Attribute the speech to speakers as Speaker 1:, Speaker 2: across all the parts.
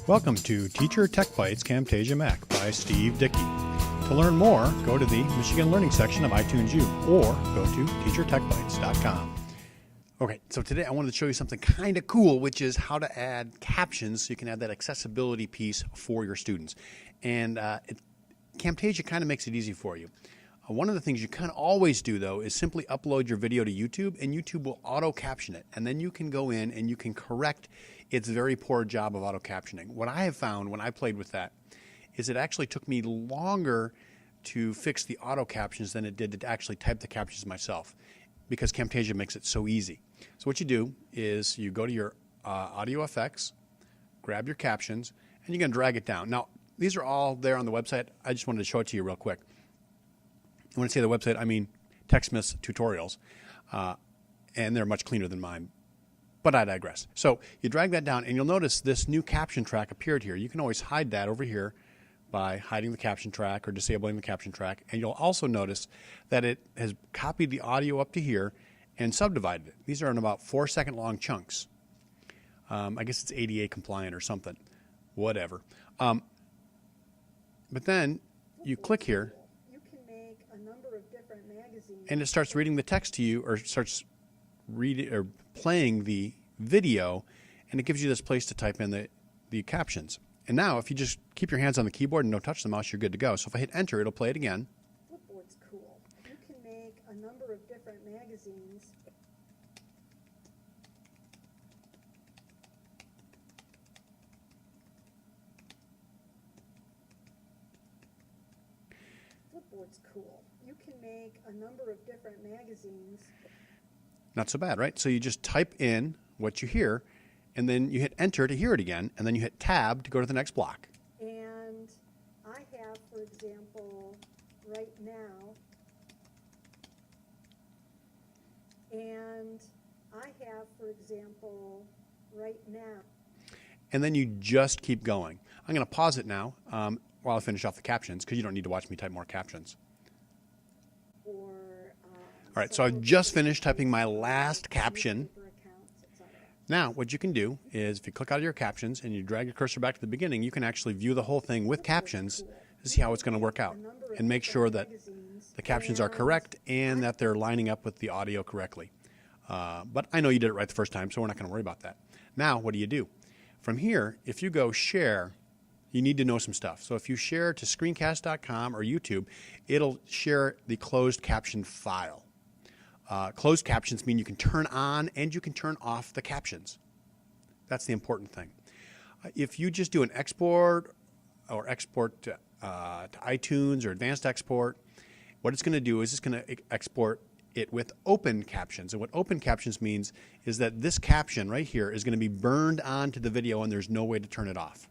Speaker 1: Welcome to Teacher Tech Bites Camtasia Mac by Steve Dickey. To learn more, go to the Michigan Learning section of iTunes U or go to teachertechbites.com. Okay, so today I wanted to show you something kind of cool, which is how to add captions so you can add that accessibility piece for your students. And Camtasia kind of makes it easy for you. One of the things you kind of always do, though, is simply upload your video to YouTube, and YouTube will auto-caption it. And then you can go in and you can correct its very poor job of auto-captioning. What I have found when I played with that is it actually took me longer to fix the auto-captions than it did to actually type the captions myself, because Camtasia makes it so easy. So what you do is you go to your Audio FX, grab your captions, and you're going to drag it down. Now, these are all there on the website. I just wanted to show it to you real quick. When I say the website, I mean TechSmith's tutorials, and they're much cleaner than mine, but I digress. So you drag that down, and you'll notice this new caption track appeared here. You can always hide that over here by hiding the caption track or disabling the caption track, and you'll also notice that it has copied the audio up to here and subdivided it. These are in about 4-second long chunks. I guess it's ADA compliant or something, whatever. But then you click here, and it starts reading the text to you, or starts reading or playing the video, and it gives you this place to type in the captions. And now, if you just keep your hands on the keyboard and don't touch the mouse, you're good to go. So if I hit enter, it'll play it again.
Speaker 2: Flipboard's cool. You can make a number of different magazines. Flipboard's cool. You can make a number of different magazines.
Speaker 1: Not so bad, right? So you just type in what you hear, and then you hit enter to hear it again, and then you hit tab to go to the next block.
Speaker 2: And I have, for example, right now,
Speaker 1: And then you just keep going. I'm going to pause it now while I finish off the captions, because you don't need to watch me type more captions. All right, so I've just finished typing my last caption. Now, what you can do is if you click out of your captions and you drag your cursor back to the beginning, you can actually view the whole thing with captions to see how it's going to work out and make sure that the captions are correct and that they're lining up with the audio correctly. But I know you did it right the first time, so we're not going to worry about that. Now, what do? From here, if you go share, you need to know some stuff. So if you share to screencast.com or YouTube, it'll share the closed caption file. Closed captions mean you can turn on and you can turn off the captions. That's the important thing. If you just do an export or export to iTunes or advanced export, what it's going to do is it's going to export it with open captions. And what open captions means is that this caption right here is going to be burned onto the video and there's no way to turn it off.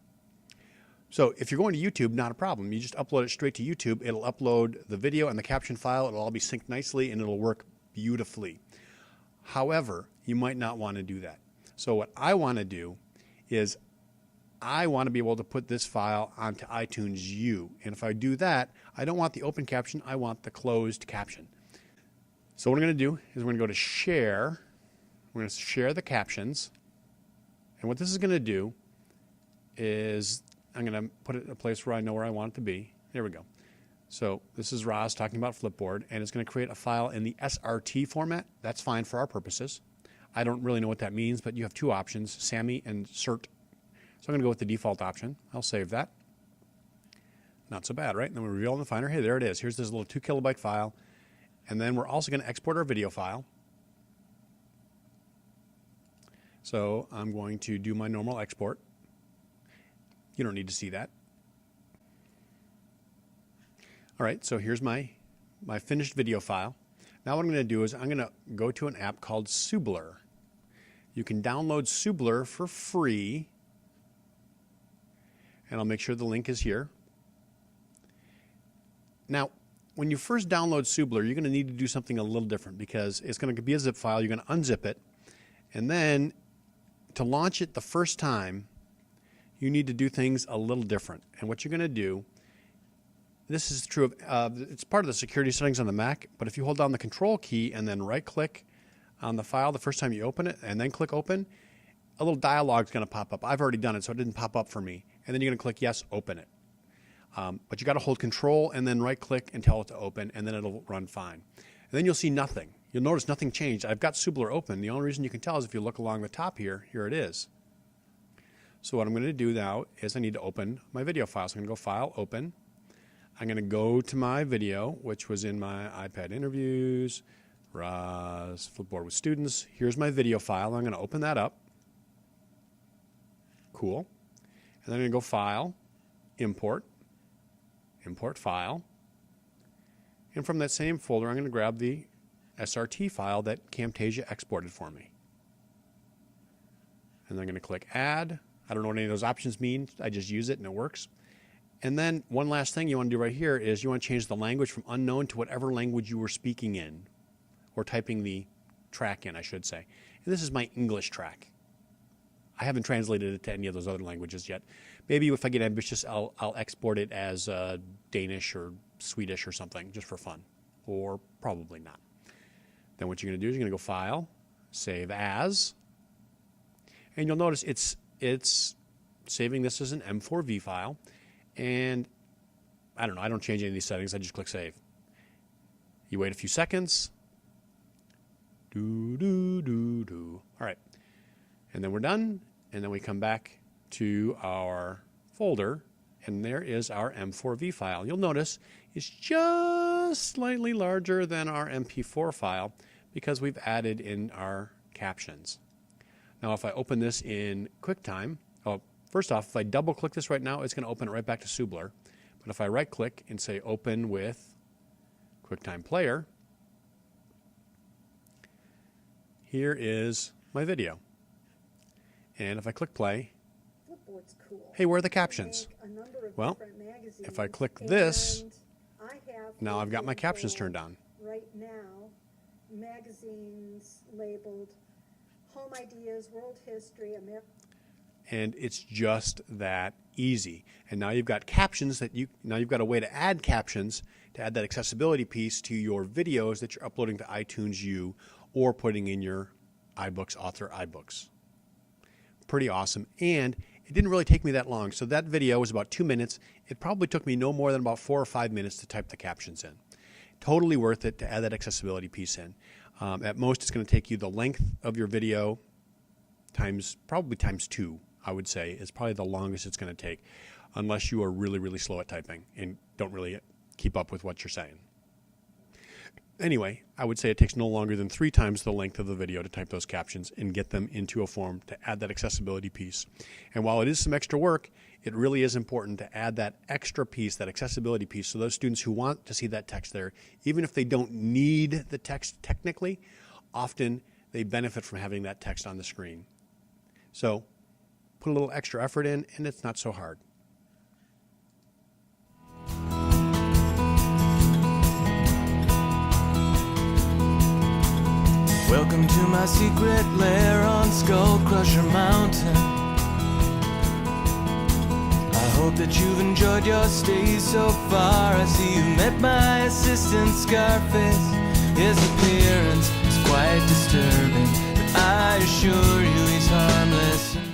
Speaker 1: So if you're going to YouTube, not a problem. You just upload it straight to YouTube. It'll upload the video and the caption file. It'll all be synced nicely and it'll work beautifully. However, you might not want to do that. So what I want to do is I want to be able to put this file onto iTunes U. And if I do that, I don't want the open caption. I want the closed caption. So what I'm going to do is we're going to go to share. We're going to share the captions. And what this is going to do is I'm going to put it in a place where I know where I want it to be. There we go. So this is Roz talking about Flipboard, and it's going to create a file in the SRT format. That's fine for our purposes. I don't really know what that means, but you have two options, SAMI and CERT. So I'm going to go with the default option. I'll save that. Not so bad, right? And then we reveal in the Finder, hey, there it is. Here's this little 2 kilobyte file. And then we're also going to export our video file. So I'm going to do my normal export. You don't need to see that. All right, so here's my finished video file. Now what I'm going to do is I'm going to go to an app called Sublur. You can download Sublur for free. And I'll make sure the link is here. Now, when you first download Sublur, you're going to need to do something a little different because it's going to be a zip file. You're going to unzip it. And then to launch it the first time, you need to do things a little different. And what you're going to do, this is true of, it's part of the security settings on the Mac, but if you hold down the Control key and then right-click on the file the first time you open it and then click Open, a little dialogue is going to pop up. I've already done it, so it didn't pop up for me. And then you're going to click yes, open it. But you got to hold control and then right click and tell it to open, and then it'll run fine. And then you'll see nothing. You'll notice nothing changed. I've got Subler open. The only reason you can tell is if you look along the top here, here it is. So what I'm going to do now is I need to open my video file. So I'm going to go File, Open. I'm going to go to my video, which was in my iPad interviews, ROS, Flipboard with students. Here's my video file. I'm going to open that up. Cool. And then I'm going to go File, Import, Import File. And from that same folder, I'm going to grab the SRT file that Camtasia exported for me. And then I'm going to click Add. I don't know what any of those options mean. I just use it and it works. And then one last thing you want to do right here is you want to change the language from unknown to whatever language you were speaking in, or typing the track in, I should say. And this is my English track. I haven't translated it to any of those other languages yet. Maybe if I get ambitious, I'll export it as Danish or Swedish or something, just for fun, or probably not. Then what you're going to do is you're going to go File, Save As, and you'll notice it's saving this as an M4V file. And I don't know, I don't change any of these settings. I just click Save. You wait a few seconds. All right. And then we're done. And then we come back to our folder, and there is our M4V file. You'll notice it's just slightly larger than our MP4 file because we've added in our captions. Now, if I open this in QuickTime, first off, if I double click this right now, it's going to open it right back to Subler. But if I right click and say Open with QuickTime Player, here is my video. And if I click play,
Speaker 2: Flipboard's cool.
Speaker 1: hey, where are the captions? Well, if I click this, now I've got my captions turned on.
Speaker 2: Right now, magazines labeled Home Ideas, World History, America.
Speaker 1: And it's just that easy. And now you've got captions now you've got a way to add captions, to add that accessibility piece to your videos that you're uploading to iTunes U or putting in your iBooks Author iBooks. Pretty awesome. And it didn't really take me that long. So that video was about 2 minutes. It probably took me no more than about 4 or 5 minutes to type the captions in. Totally worth it to add that accessibility piece in. At most, it's going to take you the length of your video probably times 2, I would say, is probably the longest it's going to take, unless you are really, really slow at typing and don't really keep up with what you're saying. Anyway, I would say it takes no longer than 3 times the length of the video to type those captions and get them into a form to add that accessibility piece. And while it is some extra work, it really is important to add that extra piece, that accessibility piece, so those students who want to see that text there, even if they don't need the text technically, often they benefit from having that text on the screen. So put a little extra effort in, and it's not so hard.
Speaker 3: Welcome to my secret lair on Skull Crusher Mountain. I hope that you've enjoyed your stay so far. I see you met my assistant Scarface. His appearance is quite disturbing, but I assure you he's harmless.